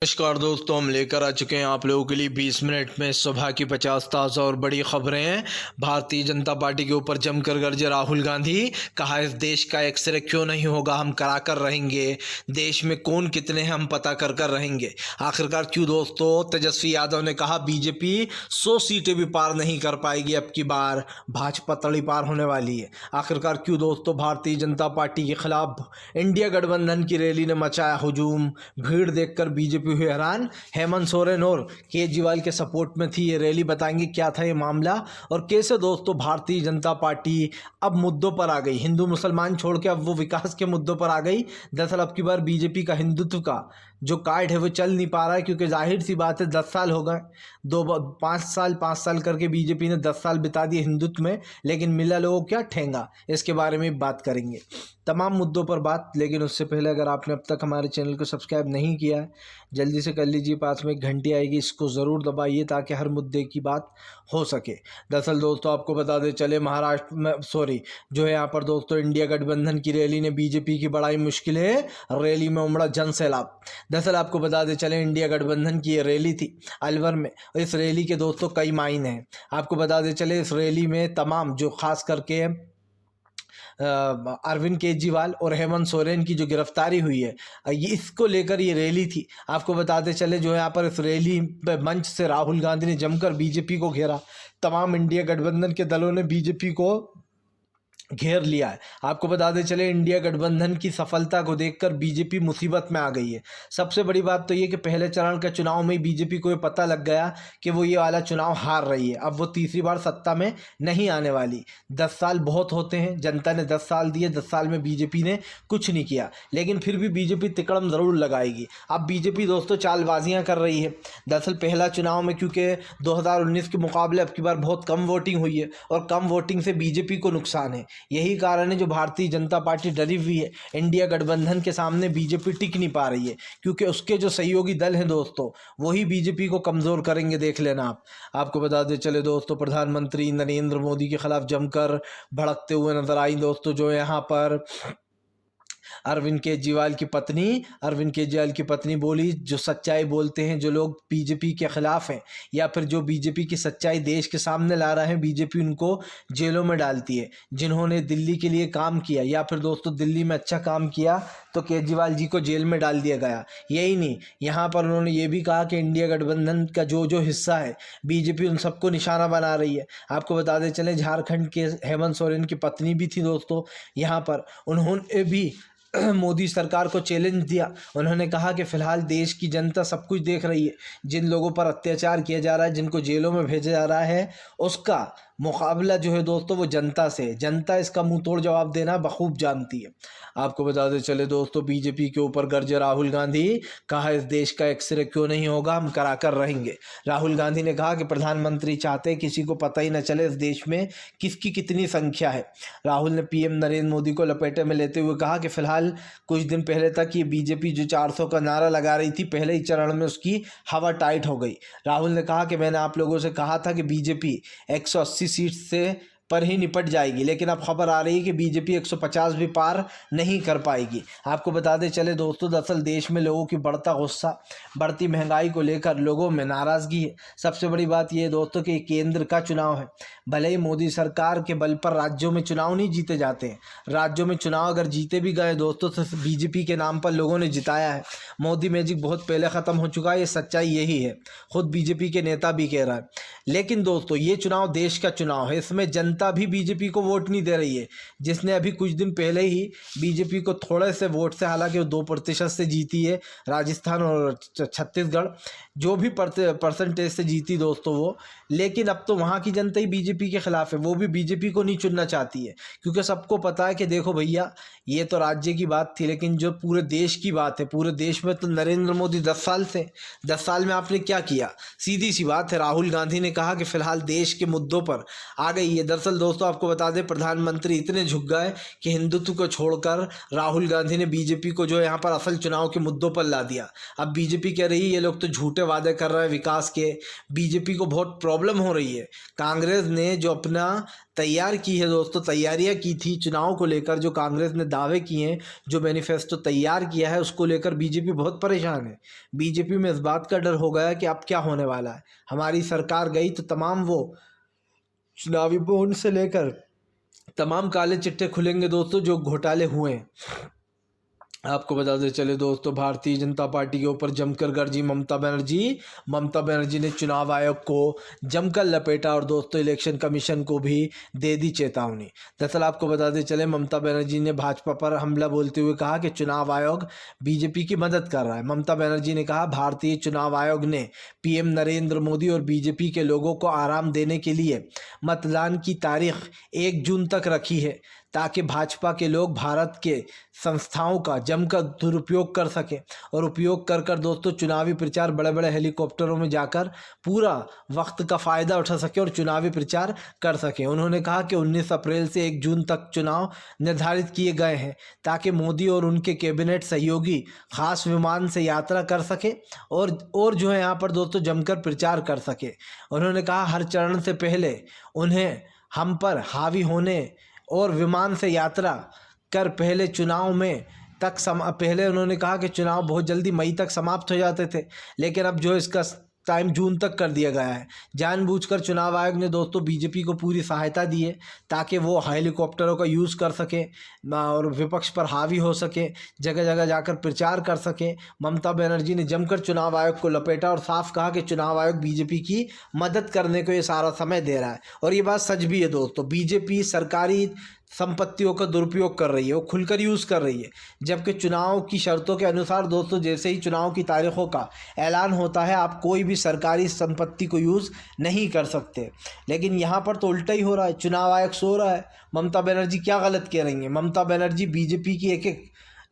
नमस्कार दोस्तों, हम लेकर आ चुके हैं आप लोगों के लिए 20 मिनट में सुबह की 50 ताज़ा और बड़ी खबरें हैं। भारतीय जनता पार्टी के ऊपर जमकर गरजे राहुल गांधी। कहा इस देश का एक्सरे क्यों नहीं होगा, हम करा कर रहेंगे। देश में कौन कितने हैं हम पता कर कर रहेंगे। आखिरकार क्यों दोस्तों। तेजस्वी यादव ने कहा बीजेपी 100 सीटें भी पार नहीं कर पाएगी, अब की बार भाजपा तड़ी पार होने वाली है। आखिरकार क्यों दोस्तों। भारतीय जनता पार्टी के खिलाफ इंडिया गठबंधन की रैली ने मचाया हुजूम। भीड़ देखकर बीजेपी हुए हैरान। हेमंत सोरेन और केजरीवाल के सपोर्ट में थी ये रैली। बताएंगे क्या था ये मामला और कैसे दोस्तों भारतीय जनता पार्टी अब मुद्दों पर आ गई। हिंदू मुसलमान छोड़ के अब वो विकास के मुद्दों पर आ गई। दरअसल अब की बार बीजेपी का हिंदुत्व का जो कार्ड है वो चल नहीं पा रहा है, क्योंकि जाहिर सी बात है 10 साल हो गए, 5 साल करके बीजेपी ने 10 साल बिता दिए हिंदुत्व में, लेकिन मिला लोगों क्या ठेंगा। इसके बारे में बात करेंगे, तमाम मुद्दों पर बात। लेकिन उससे पहले अगर आपने अब तक हमारे चैनल को सब्सक्राइब नहीं किया है, जल्दी से कर लीजिए। पास में एक घंटी आएगी, इसको ज़रूर दबाइए ताकि हर मुद्दे की बात हो सके। दरअसल दोस्तों आपको बता दें चले, महाराष्ट्र में जो है यहाँ पर दोस्तों इंडिया गठबंधन की रैली ने बीजेपी की बढ़ाई मुश्किलें। रैली में उमड़ा जन सैलाब। दरअसल आपको बता दें चले, इंडिया गठबंधन की ये रैली थी अलवर में, और इस रैली के दोस्तों कई मायने हैं। आपको बता दें चले, इस रैली में तमाम जो खास करके अरविंद केजरीवाल और हेमंत सोरेन की जो गिरफ्तारी हुई है, ये इसको लेकर ये रैली थी। आपको बताते चले जो यहाँ पर इस रैली मंच से राहुल गांधी ने जमकर बीजेपी को घेरा। तमाम इंडिया गठबंधन के दलों ने बीजेपी को घेर लिया है। आपको बताते चले, इंडिया गठबंधन की सफलता को देखकर बीजेपी मुसीबत में आ गई है। सबसे बड़ी बात तो ये कि पहले चरण के चुनाव में बीजेपी को ये पता लग गया कि वो ये वाला चुनाव हार रही है, अब वो तीसरी बार सत्ता में नहीं आने वाली। 10 साल बहुत होते हैं, जनता ने 10 साल दिए, 10 साल में बीजेपी ने कुछ नहीं किया, लेकिन फिर भी बीजेपी तिकड़म ज़रूर लगाएगी। अब बीजेपी दोस्तों चालबाजियाँ कर रही है। दरअसल पहला चुनाव में क्योंकि 2019 के मुकाबले अब की बार बहुत कम वोटिंग हुई है, और कम वोटिंग से बीजेपी को नुकसान है। यही कारण है जो भारतीय जनता पार्टी डरी हुई है। इंडिया गठबंधन के सामने बीजेपी टिक नहीं पा रही है, क्योंकि उसके जो सहयोगी दल हैं दोस्तों, वही बीजेपी को कमज़ोर करेंगे, देख लेना आप। आपको बता दें चले दोस्तों, प्रधानमंत्री नरेंद्र मोदी के खिलाफ जमकर भड़कते हुए नजर आई दोस्तों, जो यहाँ पर अरविंद केजरीवाल की पत्नी बोली, जो सच्चाई बोलते हैं, जो लोग बीजेपी के खिलाफ हैं या फिर जो बीजेपी की सच्चाई देश के सामने ला रहे हैं, बीजेपी उनको जेलों में डालती है। जिन्होंने दिल्ली के लिए काम किया या फिर दोस्तों दिल्ली में अच्छा काम किया, तो केजरीवाल जी को जेल में डाल दिया गया। यही नहीं, यहाँ पर उन्होंने ये भी कहा कि इंडिया गठबंधन का जो हिस्सा है, बीजेपी उन सबको निशाना बना रही है। आपको बता दें चले, झारखंड के हेमंत सोरेन की पत्नी भी थी दोस्तों यहाँ पर, उन्होंने भी मोदी सरकार को चैलेंज दिया। उन्होंने कहा कि फ़िलहाल देश की जनता सब कुछ देख रही है, जिन लोगों पर अत्याचार किया जा रहा है, जिनको जेलों में भेजा जा रहा है, उसका मुकाबला जो है दोस्तों वो जनता से। जनता इसका मुंह तोड़ जवाब देना बखूब जानती है। आपको बताते चले दोस्तों, बीजेपी के ऊपर गरजे राहुल गांधी। कहा इस देश का एक्सरे क्यों नहीं होगा, हम करा कर रहेंगे। राहुल गांधी ने कहा कि प्रधानमंत्री चाहते किसी को पता ही न चले इस देश में किसकी कितनी संख्या है। राहुल ने पीएम नरेंद्र मोदी को लपेटे में लेते हुए कहा कि फिलहाल कुछ दिन पहले तक ये बीजेपी जो 400 का नारा लगा रही थी, पहले ही चरण में उसकी हवा टाइट हो गई। राहुल ने कहा कि मैंने आप लोगों से कहा था कि बीजेपी 180 सीट से पर ही निपट जाएगी, लेकिन अब खबर आ रही है कि बीजेपी 150 भी पार नहीं कर पाएगी। आपको बताते चले दोस्तों, दरअसल देश में लोगों की बढ़ता गुस्सा, बढ़ती महंगाई को लेकर लोगों में नाराज़गी है। सबसे बड़ी बात यह है दोस्तों कि केंद्र का चुनाव है। भले ही मोदी सरकार के बल पर राज्यों में चुनाव नहीं जीते जाते हैं, राज्यों में चुनाव अगर जीते भी गए दोस्तों तो बीजेपी के नाम पर लोगों ने जिताया है। मोदी मैजिक बहुत पहले ख़त्म हो चुका है, ये सच्चाई यही है, खुद बीजेपी के नेता भी कह रहा है। लेकिन दोस्तों ये चुनाव देश का चुनाव है, इसमें जनता भी बीजेपी को वोट नहीं दे रही है। जिसने अभी कुछ दिन पहले ही बीजेपी को थोड़े से वोट से, हालांकि वो 2% से जीती है, राजस्थान और छत्तीसगढ़, जो भी परसेंटेज से जीती दोस्तों वो, लेकिन अब तो वहाँ की जनता ही बीजेपी के खिलाफ है। वो भी बीजेपी को नहीं चुनना चाहती है, क्योंकि सबको पता है कि देखो भैया, ये तो राज्य की बात थी, लेकिन जो पूरे देश की बात है, पूरे देश में तो नरेंद्र मोदी 10 साल में आपने क्या किया। सीधी सी बात है, राहुल गांधी ने कहा कि फिलहाल देश के मुद्दों पर आ गई है। दरअसल दरअसल दोस्तों आपको बता दें, प्रधानमंत्री इतने झुक गए कि हिंदुत्व को छोड़कर राहुल गांधी ने बीजेपी को जो है यहाँ पर असल चुनाव के मुद्दों पर ला दिया। अब बीजेपी कह रही है ये लोग तो झूठे वादे कर रहे हैं विकास के, बीजेपी को बहुत प्रॉब्लम हो रही है। कांग्रेस ने जो अपना तैयार की है दोस्तों, तैयारियां की थी चुनाव को लेकर, जो कांग्रेस ने दावे किए हैं, जो मैनिफेस्टो तैयार किया है, उसको लेकर बीजेपी बहुत परेशान है। बीजेपी में इस बात का डर हो गया कि अब क्या होने वाला है, हमारी सरकार गई तो तमाम वो चुनावी बॉन्ड से लेकर तमाम काले चिट्टे खुलेंगे दोस्तों जो घोटाले हुए हैं। आपको बताते चले दोस्तों, भारतीय जनता पार्टी के ऊपर जमकर गरजी ममता बनर्जी। ममता बनर्जी ने चुनाव आयोग को जमकर लपेटा और दोस्तों इलेक्शन कमीशन को भी दे दी चेतावनी। दरअसल आपको बताते चले, ममता बनर्जी ने भाजपा पर हमला बोलते हुए कहा कि चुनाव आयोग बीजेपी की मदद कर रहा है। ममता बनर्जी ने कहा, भारतीय चुनाव आयोग ने पीएम नरेंद्र मोदी और बीजेपी के लोगों को आराम देने के लिए मतदान की तारीख 1 जून तक रखी है, ताकि भाजपा के लोग भारत के संस्थाओं का जमकर दुरुपयोग कर सकें और उपयोग कर कर दोस्तों चुनावी प्रचार बड़े बड़े हेलीकॉप्टरों में जाकर पूरा वक्त का फ़ायदा उठा सके और चुनावी प्रचार कर सकें। उन्होंने कहा कि 19 अप्रैल से 1 जून तक चुनाव निर्धारित किए गए हैं, ताकि मोदी और उनके कैबिनेट सहयोगी खास विमान से यात्रा कर सके और जो है यहाँ पर दोस्तों जमकर प्रचार कर सके। उन्होंने कहा, हर चरण से पहले उन्हें हम पर हावी होने और विमान से यात्रा कर पहले चुनाव में पहले उन्होंने कहा कि चुनाव बहुत जल्दी मई तक समाप्त हो जाते थे, लेकिन अब जो इसका टाइम जून तक कर दिया गया है। जानबूझकर चुनाव आयोग ने दोस्तों बीजेपी को पूरी सहायता दी है, ताकि वो हेलीकॉप्टरों का यूज़ कर सके और विपक्ष पर हावी हो सके, जगह जगह जाकर प्रचार कर सके। ममता बनर्जी ने जमकर चुनाव आयोग को लपेटा और साफ कहा कि चुनाव आयोग बीजेपी की मदद करने को ये सारा समय दे रहा है। और ये बात सच भी है दोस्तों, बीजेपी सरकारी संपत्तियों का दुरुपयोग कर रही है, वो खुलकर यूज़ कर रही है, जबकि चुनाव की शर्तों के अनुसार दोस्तों जैसे ही चुनाव की तारीखों का ऐलान होता है, आप कोई भी सरकारी संपत्ति को यूज़ नहीं कर सकते। लेकिन यहाँ पर तो उल्टा ही हो रहा है, चुनाव आयोग सो रहा है। ममता बनर्जी क्या गलत कह रही हैं? ममता बनर्जी बीजेपी की एक एक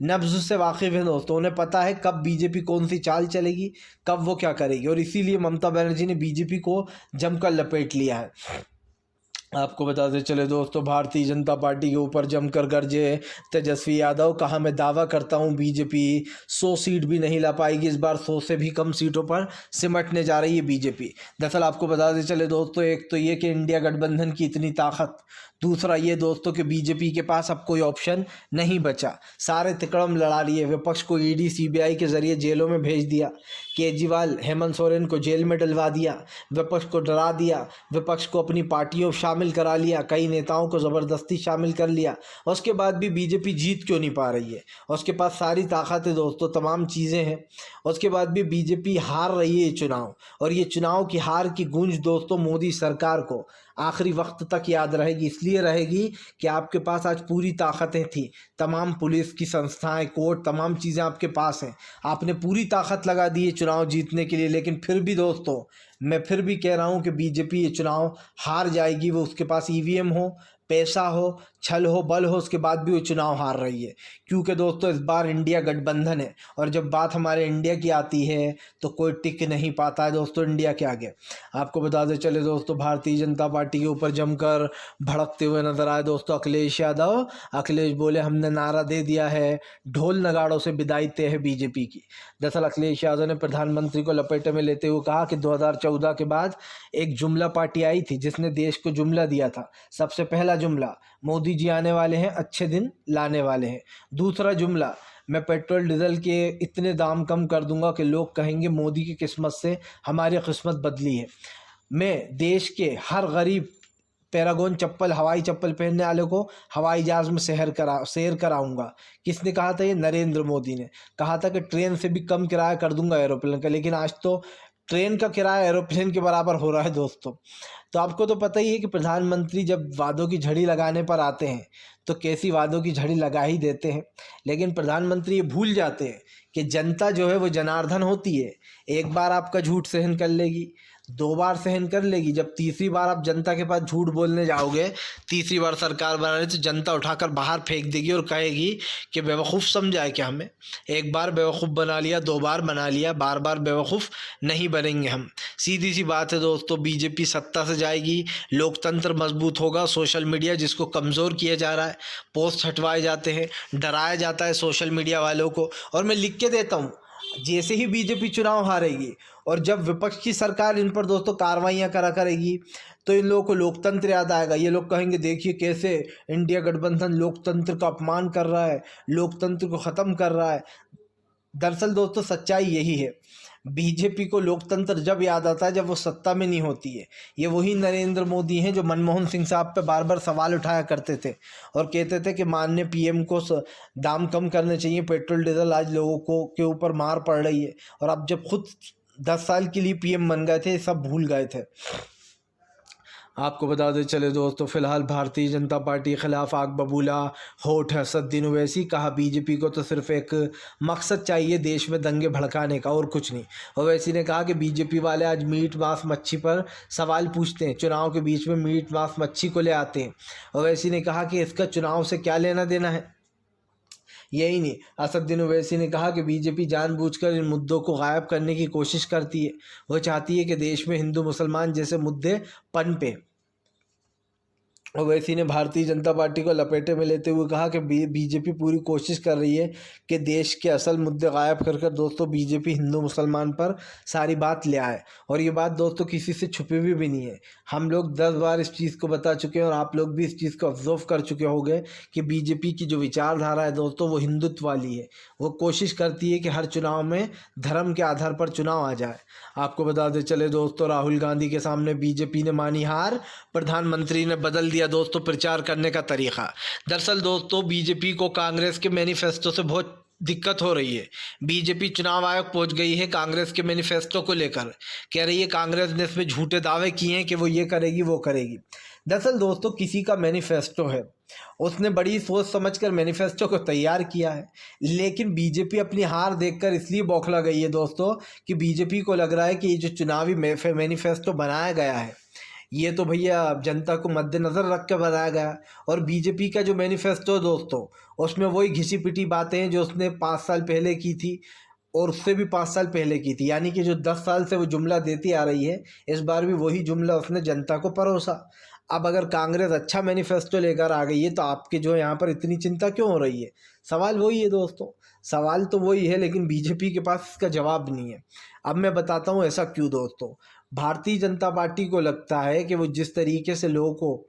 नब्ज़ से वाकिफ़ है दोस्तों, उन्हें पता है कब बीजेपी कौन सी चाल चलेगी, कब वो क्या करेगी, और इसीलिए ममता बनर्जी ने बीजेपी को जमकर लपेट लिया है। आपको बताते चले दोस्तों, भारतीय जनता पार्टी के ऊपर जमकर गरजे तेजस्वी यादव। कहा, मैं दावा करता हूं बीजेपी 100 सीट भी नहीं ला पाएगी, इस बार 100 से भी कम सीटों पर सिमटने जा रही है बीजेपी। दरअसल आपको बताते चले दोस्तों, एक तो ये कि इंडिया गठबंधन की इतनी ताकत, दूसरा ये दोस्तों कि बीजेपी के पास अब कोई ऑप्शन नहीं बचा, सारे तिकड़म लड़ा लिए। विपक्ष को ईडी सीबीआई के जरिए जेलों में भेज दिया, केजरीवाल हेमंत सोरेन को जेल में डलवा दिया, विपक्ष को डरा दिया, विपक्ष को अपनी पार्टियों शामिल करा लिया, कई नेताओं को ज़बरदस्ती शामिल कर लिया। उसके बाद भी बीजेपी जीत क्यों नहीं पा रही है? उसके पास सारी ताकत है दोस्तों, तमाम चीज़ें हैं, उसके बाद भी बीजेपी हार रही है चुनाव। और ये चुनाव की हार की गूंज दोस्तों मोदी सरकार को आखिरी वक्त तक याद रहेगी। इसलिए रहेगी कि आपके पास आज पूरी ताकतें थी, तमाम पुलिस की संस्थाएं, कोर्ट, तमाम चीज़ें आपके पास हैं, आपने पूरी ताकत लगा दी है चुनाव जीतने के लिए। लेकिन फिर भी दोस्तों मैं फिर भी कह रहा हूं कि बीजेपी ये चुनाव हार जाएगी। वो उसके पास ईवीएम हो, पैसा हो, छल हो, बल हो, उसके बाद भी वो चुनाव हार रही है, क्योंकि दोस्तों इस बार इंडिया गठबंधन है। और जब बात हमारे इंडिया की आती है तो कोई टिक नहीं पाता है दोस्तों इंडिया के आगे। आपको बताते चले दोस्तों, भारतीय जनता पार्टी के ऊपर जमकर भड़कते हुए नजर आए दोस्तों अखिलेश यादव। अखिलेश बोले, हमने नारा दे दिया है, ढोल नगाड़ों से विदाई तय है बीजेपी की। दरअसल अखिलेश यादव ने प्रधानमंत्री को लपेटे में लेते हुए कहा कि 2014 के बाद एक जुमला पार्टी आई थी जिसने देश को जुमला दिया था। सबसे पहला जुमला, मोदी जी आने वाले हैं, अच्छे दिन लाने वाले हैं। दूसरा जुमला, मैं पेट्रोल डीजल के इतने दाम कम कर दूंगा कि लोग कहेंगे मोदी की किस्मत से हमारी किस्मत बदली है। मैं देश के हर गरीब पैरागॉन चप्पल, हवाई चप्पल पहनने वाले को हवाई जहाज़ में सैर कराऊंगा। किसने कहा था? ये नरेंद्र मोदी ने कहा था कि ट्रेन से भी कम किराया कर दूंगा एरोप्लेन का। लेकिन आज तो ट्रेन का किराया एरोप्लेन के बराबर हो रहा है दोस्तों। तो आपको तो पता ही है कि प्रधानमंत्री जब वादों की झड़ी लगाने पर आते हैं तो कैसी वादों की झड़ी लगा ही देते हैं। लेकिन प्रधानमंत्री ये भूल जाते हैं कि जनता जो है वो जनार्दन होती है। एक बार आपका झूठ सहन कर लेगी, 2 बार सहन कर लेगी, जब तीसरी बार आप जनता के पास झूठ बोलने जाओगे, तीसरी बार सरकार बनाने, तो जनता उठाकर बाहर फेंक देगी और कहेगी कि बेवकूफ़ समझा है क्या हमें? एक बार बेवकूफ़ बना लिया, 2 बार बना लिया, बार बार बेवकूफ़ नहीं बनेंगे हम। सीधी सी बात है दोस्तों, बीजेपी सत्ता से जाएगी, लोकतंत्र मजबूत होगा। सोशल मीडिया जिसको कमज़ोर किया जा रहा है, पोस्ट हटवाए जाते हैं, डराया जाता है सोशल मीडिया वालों को। और मैं लिख के देता हूँ, जैसे ही बीजेपी चुनाव हारेगी और जब विपक्ष की सरकार इन पर दोस्तों कार्रवाइयाँ करा करेगी, तो इन लोगों को लोकतंत्र याद आएगा। ये लोग कहेंगे देखिए कैसे इंडिया गठबंधन लोकतंत्र का अपमान कर रहा है, लोकतंत्र को ख़त्म कर रहा है। दरअसल दोस्तों सच्चाई यही है, बीजेपी को लोकतंत्र जब याद आता है जब वो सत्ता में नहीं होती है। ये वही नरेंद्र मोदी हैं जो मनमोहन सिंह साहब पे बार बार सवाल उठाया करते थे और कहते थे कि माननीय पीएम को दाम कम करने चाहिए, पेट्रोल डीजल आज लोगों को के ऊपर मार पड़ रही है। और अब जब खुद 10 साल के लिए पीएम बन गए थे, सब भूल गए थे। आपको बता दें चले दोस्तों, फिलहाल भारतीय जनता पार्टी के खिलाफ आग बबूला, होठ असदुद्दीन ओवैसी। कहा बीजेपी को तो सिर्फ एक मकसद चाहिए देश में दंगे भड़काने का, और कुछ नहीं। ओवैसी ने कहा कि बीजेपी वाले आज मीट मांस मच्छी पर सवाल पूछते हैं, चुनाव के बीच में मीट मांस मच्छी को ले आते हैं। ओवैसी ने कहा कि इसका चुनाव से क्या लेना देना है। यही नहीं, असदुद्दीन ओवैसी ने कहा कि बीजेपी जानबूझकर इन मुद्दों को गायब करने की कोशिश करती है। वो चाहती है कि देश में हिंदू मुसलमान जैसे मुद्दे पनपे। ओवैसी ने भारतीय जनता पार्टी को लपेटे में लेते हुए कहा कि बीजेपी पूरी कोशिश कर रही है कि देश के असल मुद्दे गायब कर दोस्तों बीजेपी हिंदू मुसलमान पर सारी बात ले आए। और ये बात दोस्तों किसी से छुपी हुई भी नहीं है। हम लोग 10 बार इस चीज़ को बता चुके हैं और आप लोग भी इस चीज़ को ऑब्जर्व कर चुके होंगे कि बीजेपी की जो विचारधारा है दोस्तों वो हिंदुत्व वाली है। वो कोशिश करती है कि हर चुनाव में धर्म के आधार पर चुनाव आ जाए। आपको बता दें चले दोस्तों, राहुल गांधी के सामने बीजेपी ने मानी हार, प्रधानमंत्री ने बदल दिया दोस्तों प्रचार करने का तरीका। दरअसल दोस्तों बीजेपी को कांग्रेस के मैनिफेस्टो से बहुत दिक्कत हो रही है। बीजेपी चुनाव आयोग पहुंच गई है कांग्रेस के मैनिफेस्टो को लेकर, कह रही है कांग्रेस ने इसमें झूठे दावे किए हैं कि वो ये करेगी वो करेगी। दरअसल दोस्तों किसी का मैनिफेस्टो है, उसने बड़ी सोच समझकर मैनिफेस्टो को तैयार किया है, लेकिन बीजेपी अपनी हार देखकर इसलिए बौखला गई है दोस्तों कि बीजेपी को लग रहा है कि ये जो चुनावी मैनिफेस्टो बनाया गया है ये तो भैया जनता को मद्देनज़र रख के बनाया गया। और बीजेपी का जो मैनिफेस्टो दोस्तों उसमें वही घिसी पिटी बातें हैं जो उसने 5 साल पहले की थी और उससे भी 5 साल पहले की थी। यानी कि जो 10 साल से वो जुमला देती आ रही है, इस बार भी वही जुमला उसने जनता को परोसा। अब अगर कांग्रेस अच्छा मैनिफेस्टो लेकर आ गई है तो आपके जो यहाँ पर इतनी चिंता क्यों हो रही है? सवाल वही है दोस्तों, सवाल तो वही है, लेकिन बीजेपी के पास इसका जवाब नहीं है। अब मैं बताता हूँ ऐसा क्यों दोस्तों। भारतीय जनता पार्टी को लगता है कि वो जिस तरीके से लोगों को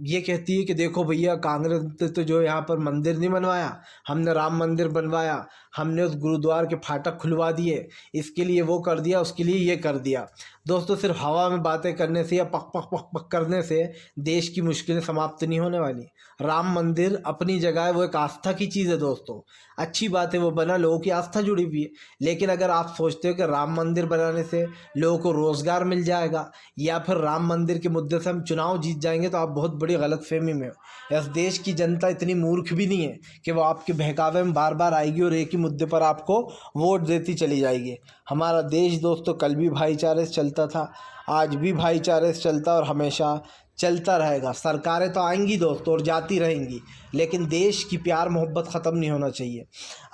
ये कहती है कि देखो भैया कांग्रेस ने तो जो यहाँ पर मंदिर नहीं बनवाया, हमने राम मंदिर बनवाया, हमने उस गुरुद्वार के फाटक खुलवा दिए, इसके लिए वो कर दिया, उसके लिए ये कर दिया। दोस्तों सिर्फ हवा में बातें करने से या पक पक पक पक करने से देश की मुश्किलें समाप्त नहीं होने वाली। राम मंदिर अपनी जगह है, वो एक आस्था की चीज़ है दोस्तों, अच्छी बात है वो बना, लोगों की आस्था जुड़ी हुई है। लेकिन अगर आप सोचते हो कि राम मंदिर बनाने से लोगों को रोज़गार मिल जाएगा या फिर राम मंदिर के मुद्दे से हम चुनाव जीत जाएंगे, तो आप बहुत बड़ी गलतफहमी में हो। इस देश की जनता इतनी मूर्ख भी नहीं है कि वो आपके बहकावे में बार बार आएगी और एक ही मुद्दे पर आपको वोट देती चली जाएगी। हमारा देश दोस्तों कल भी भाईचारे से चलता था, आज भी भाईचारे से चलता और हमेशा चलता रहेगा। सरकारें तो आएंगी दोस्तों और जाती रहेंगी, लेकिन देश की प्यार मोहब्बत ख़त्म नहीं होना चाहिए।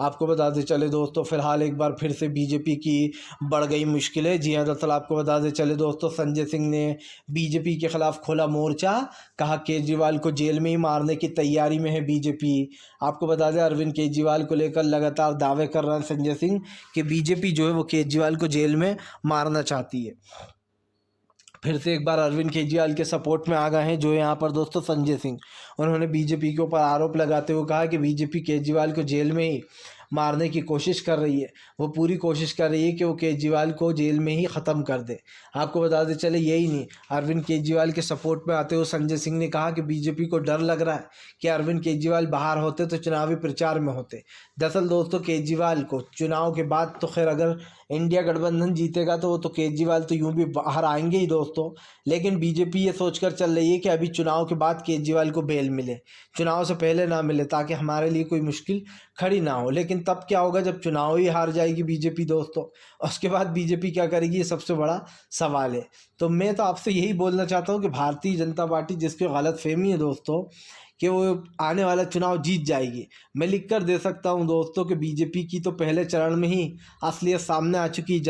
आपको बताते चले दोस्तों, फिलहाल एक बार फिर से बीजेपी की बढ़ गई मुश्किलें। जी हाँ, दरअसल आपको बताते चले दोस्तों, संजय सिंह ने बीजेपी के खिलाफ खोला मोर्चा, कहा केजरीवाल को जेल में ही मारने की तैयारी में है बीजेपी। आपको बता दें अरविंद केजरीवाल को लेकर लगातार दावे कर रहा है संजय सिंह कि बीजेपी जो है वो केजरीवाल को जेल में मारना चाहती है। फिर से एक बार अरविंद केजरीवाल के सपोर्ट में आ गए हैं जो यहाँ पर दोस्तों संजय सिंह। उन्होंने बीजेपी के ऊपर आरोप लगाते हुए कहा कि बीजेपी केजरीवाल को जेल में ही मारने की कोशिश कर रही है, वो पूरी कोशिश कर रही है कि वो केजरीवाल को जेल में ही ख़त्म कर दे। आपको बताते चले यही नहीं, अरविंद केजरीवाल के सपोर्ट में आते हुए संजय सिंह ने कहा कि बीजेपी को डर लग रहा है कि अरविंद केजरीवाल बाहर होते तो चुनावी प्रचार में होते। दरअसल दोस्तों केजरीवाल को चुनाव के बाद तो खैर अगर इंडिया गठबंधन जीतेगा तो वो तो केजरीवाल तो यूँ भी बाहर आएंगे ही दोस्तों, लेकिन बीजेपी ये सोचकर चल रही है कि अभी चुनाव के बाद केजरीवाल को बेल मिले, चुनाव से पहले ना मिले, ताकि हमारे लिए कोई मुश्किल खड़ी ना हो। लेकिन तब क्या होगा जब चुनाव ही हार जाएगी बीजेपी दोस्तों, उसके बाद बीजेपी क्या करेगी, ये सबसे बड़ा सवाल है। तो मैं तो आपसे यही बोलना चाहता हूँ कि भारतीय जनता पार्टी जिसकी गलतफहमी है दोस्तों कि वो आने वाला चुनाव जीत जाएगी। मैं लिख कर दे सकता हूं दोस्तों कि बीजेपी की तो पहले चरण में ही असलियत सामने आ चुकी है।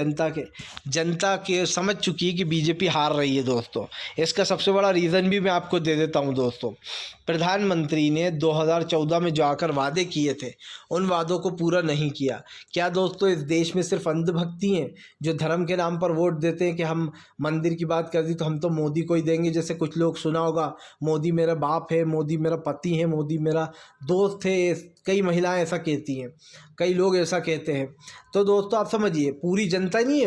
जनता के समझ चुकी है कि बीजेपी हार रही है दोस्तों। इसका सबसे बड़ा रीज़न भी मैं आपको दे देता हूं दोस्तों। प्रधानमंत्री ने 2014 में जो आकर वादे किए थे, उन वादों को पूरा नहीं किया। क्या दोस्तों इस देश में सिर्फ अंधभक्ति हैं जो धर्म के नाम पर वोट देते हैं कि हम मंदिर की बात कर दी तो हम तो मोदी को ही देंगे? जैसे कुछ लोग सुना होगा, मोदी मेरा बाप है, मोदी मेरा पति है, मोदी मेरा दोस्त है। कई महिलाएं ऐसा कहती हैं, कई लोग ऐसा कहते हैं। तो दोस्तों आप समझिए, पूरी जनता नहीं है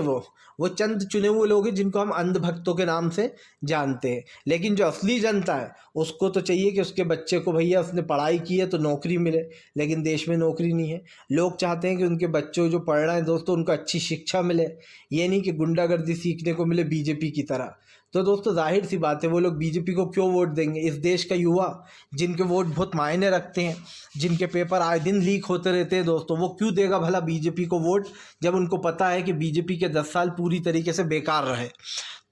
वो चंद चुने हुए लोग हैं जिनको हम अंधभक्तों के नाम से जानते हैं। लेकिन जो असली जनता है उसको तो चाहिए कि उसके बच्चे को, भैया उसने पढ़ाई की है तो नौकरी मिले, लेकिन देश में नौकरी नहीं है। लोग चाहते हैं कि उनके बच्चों जो पढ़ रहे हैं दोस्तों उनको अच्छी शिक्षा मिले, ये नहीं कि गुंडागर्दी सीखने को मिले बीजेपी की तरह। तो दोस्तों जाहिर सी बात है वो लोग बीजेपी को क्यों वोट देंगे? इस देश का युवा जिनके वोट बहुत मायने रखते हैं, जिनके पेपर आए दिन लीक होते रहते हैं दोस्तों, वो क्यों देगा भला बीजेपी को वोट, जब उनको पता है कि बीजेपी के 10 साल पूरी तरीके से बेकार रहे।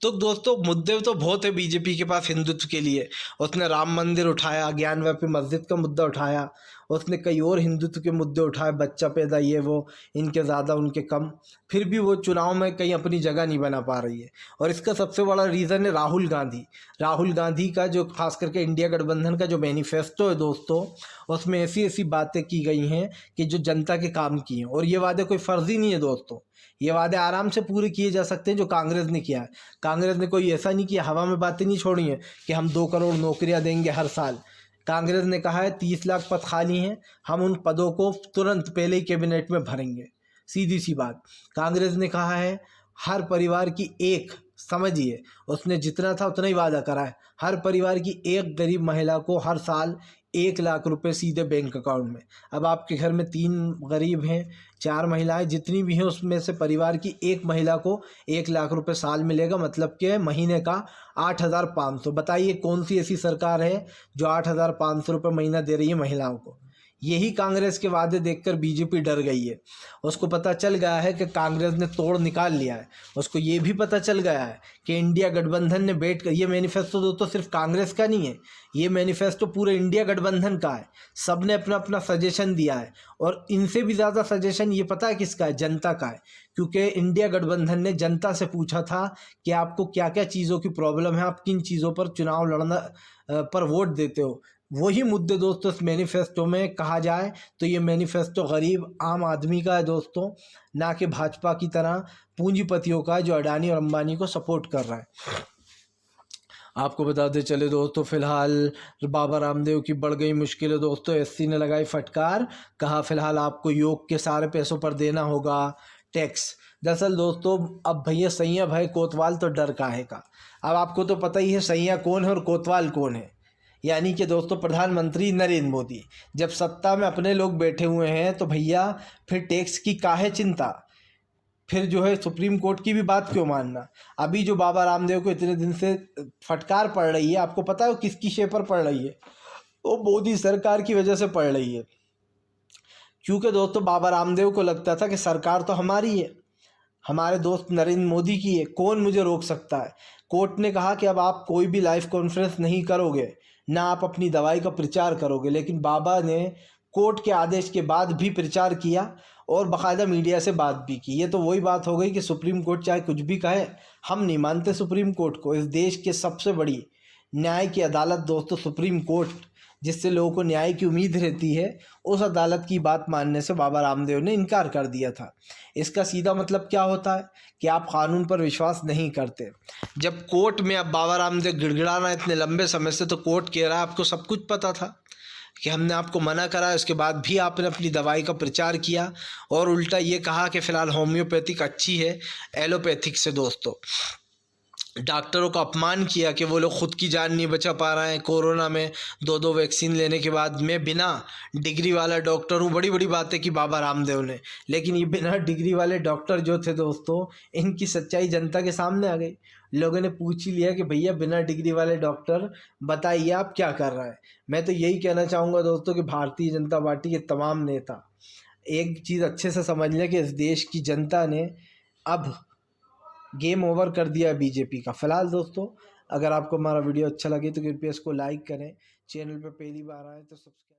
तो दोस्तों मुद्दे तो बहुत है बीजेपी के पास हिंदुत्व के लिए। उसने राम मंदिर उठाया, ज्ञानवापी मस्जिद का मुद्दा उठाया, उसने कई और हिंदुत्व के मुद्दे उठाए, बच्चा पैदा ये वो, इनके ज़्यादा उनके कम, फिर भी वो चुनाव में कहीं अपनी जगह नहीं बना पा रही है। और इसका सबसे बड़ा रीज़न है राहुल गांधी का जो खास करके इंडिया गठबंधन का जो मैनिफेस्टो है दोस्तों, उसमें ऐसी ऐसी बातें की गई हैं कि जो जनता के काम की हैं। और ये वादे कोई फर्जी नहीं है दोस्तों, ये वादे आराम से पूरे किए जा सकते हैं जो कांग्रेस ने किया है। कांग्रेस ने कोई ऐसा नहीं किया, हवा में बातें नहीं छोड़ी हैं कि हम 2 करोड़ नौकरियां देंगे हर साल। कांग्रेस ने कहा है 30 लाख पद खाली हैं, हम उन पदों को तुरंत पहले ही कैबिनेट में भरेंगे। सीधी सी बात। कांग्रेस ने कहा है हर परिवार की एक, समझिए उसने जितना था उतना ही वादा करा है, हर परिवार की एक गरीब महिला को हर साल 1 लाख रुपए सीधे बैंक अकाउंट में। अब आपके घर में 3 गरीब हैं, 4 महिलाएं, जितनी भी हैं उसमें से परिवार की एक महिला को 1 लाख रुपए साल मिलेगा, मतलब कि महीने का 8,500। बताइए कौन सी ऐसी सरकार है जो 8,500 रुपये महीना दे रही है महिलाओं को? यही कांग्रेस के वादे देखकर बीजेपी डर गई है। उसको पता चल गया है कि कांग्रेस ने तोड़ निकाल लिया है। उसको ये भी पता चल गया है कि इंडिया गठबंधन ने बैठकर, ये मैनिफेस्टो दोस्तों सिर्फ कांग्रेस का नहीं है, ये मैनिफेस्टो पूरे इंडिया गठबंधन का है। सब ने अपना अपना सजेशन दिया है, और इनसे भी ज़्यादा सजेशन ये पता है किसका है? जनता का है। क्योंकि इंडिया गठबंधन ने जनता से पूछा था कि आपको क्या क्या चीज़ों की प्रॉब्लम है, आप किन चीज़ों पर चुनाव लड़ना पर वोट देते हो। वही मुद्दे दोस्तों इस मैनिफेस्टो में कहा जाए तो ये मैनिफेस्टो गरीब आम आदमी का है दोस्तों, ना कि भाजपा की तरह पूंजीपतियों का जो अडानी और अंबानी को सपोर्ट कर रहा है। आपको बताते चले दोस्तों, फिलहाल बाबा रामदेव की बढ़ गई मुश्किलें दोस्तों। एससी ने लगाई फटकार, कहा फिलहाल आपको योग के सारे पैसों पर देना होगा टैक्स। दरअसल दोस्तों अब भैया सैया भाई कोतवाल तो डर काहे का। अब आपको तो पता ही है सैया कौन है और कोतवाल कौन है, यानी कि दोस्तों प्रधानमंत्री नरेंद्र मोदी। जब सत्ता में अपने लोग बैठे हुए हैं तो भैया फिर टैक्स की काहे चिंता, फिर जो है सुप्रीम कोर्ट की भी बात क्यों मानना। अभी जो बाबा रामदेव को इतने दिन से फटकार पड़ रही है, आपको पता है वो किसकी शे पर पड़ रही है? वो मोदी सरकार की वजह से पड़ रही है। क्योंकि दोस्तों बाबा रामदेव को लगता था कि सरकार तो हमारी है, हमारे दोस्त नरेंद्र मोदी की है, कौन मुझे रोक सकता है। कोर्ट ने कहा कि अब आप कोई भी लाइव कॉन्फ्रेंस नहीं करोगे, ना आप अपनी दवाई का प्रचार करोगे। लेकिन बाबा ने कोर्ट के आदेश के बाद भी प्रचार किया और बाकायदा मीडिया से बात भी की। ये तो वही बात हो गई कि सुप्रीम कोर्ट चाहे कुछ भी कहे, हम नहीं मानते सुप्रीम कोर्ट को। इस देश के सबसे बड़ी न्याय की अदालत दोस्तों सुप्रीम कोर्ट, जिससे लोगों को न्याय की उम्मीद रहती है, उस अदालत की बात मानने से बाबा रामदेव ने इनकार कर दिया था। इसका सीधा मतलब क्या होता है कि आप कानून पर विश्वास नहीं करते। जब कोर्ट में अब बाबा रामदेव गिड़गिड़ाना इतने लंबे समय से, तो कोर्ट कह रहा है आपको सब कुछ पता था कि हमने आपको मना करा, उसके बाद भी आपने अपनी दवाई का प्रचार किया और उल्टा ये कहा कि फ़िलहाल होम्योपैथिक अच्छी है एलोपैथिक से। दोस्तों डॉक्टरों का अपमान किया कि वो लोग खुद की जान नहीं बचा पा रहे हैं कोरोना में 2 वैक्सीन लेने के बाद। मैं बिना डिग्री वाला डॉक्टर हूँ, बड़ी बड़ी बातें की बाबा रामदेव ने। लेकिन ये बिना डिग्री वाले डॉक्टर जो थे दोस्तों, इनकी सच्चाई जनता के सामने आ गई। लोगों ने पूछ ही लिया कि भैया बिना डिग्री वाले डॉक्टर बताइए आप क्या कर रहा है। मैं तो यही कहना चाहूँगा दोस्तों कि भारतीय जनता पार्टी के तमाम नेता एक चीज़ अच्छे से समझ लें कि इस देश की जनता ने अब गेम ओवर कर दिया बीजेपी का। फिलहाल दोस्तों अगर आपको हमारा वीडियो अच्छा लगे तो कृपया इसको लाइक करें। चैनल पर पहली बार आए तो सब्सक्राइब